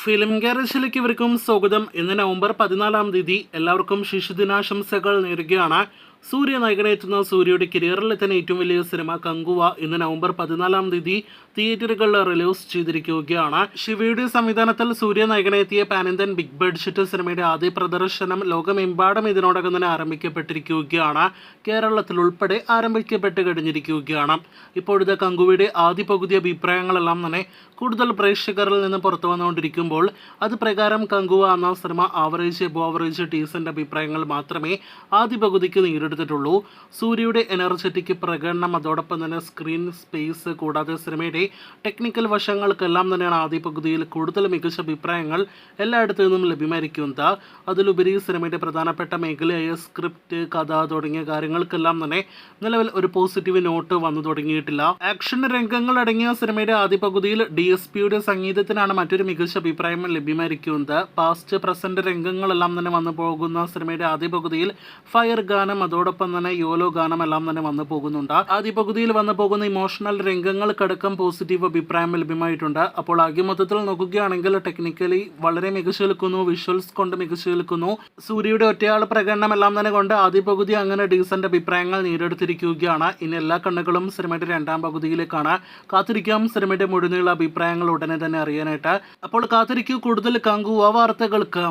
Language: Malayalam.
ഫിലിം ഗാരേജിലേക്ക് ഇവർക്കും സ്വാഗതം. ഇന്ന് നവംബർ 14-ാം തീയതി എല്ലാവർക്കും ശിശുദിനാശംസകൾ നേരുകയാണ്. സൂര്യ നായകനെത്തുന്ന സൂര്യയുടെ കരിയറിലെ തന്നെ ഏറ്റവും വലിയ സിനിമ കങ്കുവ ഇന്ന് നവംബർ 14-ാം തീയതി തിയേറ്ററുകളിൽ റിലീസ് ചെയ്തിരിക്കുകയാണ്. ശിവയുടെ സംവിധാനത്തിൽ സൂര്യ നായകനെത്തിയ പാൻ ഇന്ത്യൻ ബിഗ് ബഡ്ജറ്റ് സിനിമയുടെ ആദ്യ പ്രദർശനം ലോകമെമ്പാടും ഇതിനോടകം തന്നെ ആരംഭിക്കപ്പെട്ടിരിക്കുകയാണ്. കേരളത്തിൽ ഉൾപ്പെടെ ആരംഭിക്കപ്പെട്ട് കഴിഞ്ഞിരിക്കുകയാണ്. ഇപ്പോഴത്തെ കങ്കുവയുടെ ആദ്യ പകുതി അഭിപ്രായങ്ങളെല്ലാം തന്നെ കൂടുതൽ പ്രേക്ഷകരിൽ നിന്ന് പുറത്തു വന്നുകൊണ്ടിരിക്കുമ്പോൾ അത് പ്രകാരം കങ്കുവ എന്ന സിനിമ ആവറേജ് ഡീസൻ്റ് അഭിപ്രായങ്ങൾ മാത്രമേ ആദ്യ പകുതിക്ക് നേരിടുത്തിട്ടുള്ളൂ. സൂര്യയുടെ എനർജറ്റിക് പ്രകടനം, അതോടൊപ്പം തന്നെ സ്ക്രീൻ സ്പേസ്, കൂടാതെ സിനിമയുടെ ടെക്നിക്കൽ വശങ്ങൾക്കെല്ലാം തന്നെയാണ് ആദ്യ പകുതിയിൽ കൂടുതൽ മികച്ച അഭിപ്രായങ്ങൾ എല്ലായിടത്തു നിന്നും ലഭ്യമായിരിക്കുന്നത്. അതിലുപരി സിനിമയുടെ പ്രധാനപ്പെട്ട മേഖലയായ സ്ക്രിപ്റ്റ്, കഥ തുടങ്ങിയ കാര്യങ്ങൾക്കെല്ലാം തന്നെ നിലവിൽ ഒരു പോസിറ്റീവ് നോട്ട് വന്നു തുടങ്ങിയിട്ടില്ല. ആക്ഷൻ രംഗങ്ങൾ അടങ്ങിയ സിനിമയുടെ ആദ്യ പകുതിയിൽ DSPയുടെ സംഗീതത്തിനാണ് മറ്റൊരു മികച്ച അഭിപ്രായം ലഭ്യമായിരിക്കുന്നത്. പാസ്റ്റ് പ്രസന്റ് രംഗങ്ങളെല്ലാം തന്നെ വന്നു പോകുന്ന സിനിമയുടെ ആദ്യ പകുതിയിൽ ഫയർ ഗാനം, അതോടൊപ്പം തന്നെ യോലോ ഗാനം എല്ലാം തന്നെ വന്നു പോകുന്നുണ്ട്. ആദ്യ പകുതിയിൽ വന്നു പോകുന്ന ഇമോഷണൽ രംഗങ്ങൾക്കടക്കം പോസിറ്റീവ് അഭിപ്രായം ലഭ്യമായിട്ടുണ്ട്. അപ്പോൾ ആകെ മൊത്തത്തിൽ നോക്കുകയാണെങ്കിൽ ടെക്നിക്കലി വളരെ മികച്ചു നിൽക്കുന്നു, വിഷ്വൽസ് കൊണ്ട് മികച്ചു നിൽക്കുന്നു. സൂര്യയുടെ ഒറ്റയാൾ പ്രകടനം എല്ലാം തന്നെ കൊണ്ട് ആദ്യ പകുതി അങ്ങനെ ഡീസന്റ് അഭിപ്രായങ്ങൾ നേടിയെടുത്തിരിക്കുകയാണ്. ഇനി എല്ലാ കണ്ണുകളും സിനിമയുടെ രണ്ടാം പകുതിയിലേക്കാണ്. കാത്തിരിക്കാം സിനിമയുടെ മുഴുനീള അഭിപ്രായങ്ങൾ ഉടനെ തന്നെ അറിയാനായിട്ട്. അപ്പോൾ കാത്തിരിക്കൂ കൂടുതൽ കങ്കുവ വാർത്തകൾക്ക്.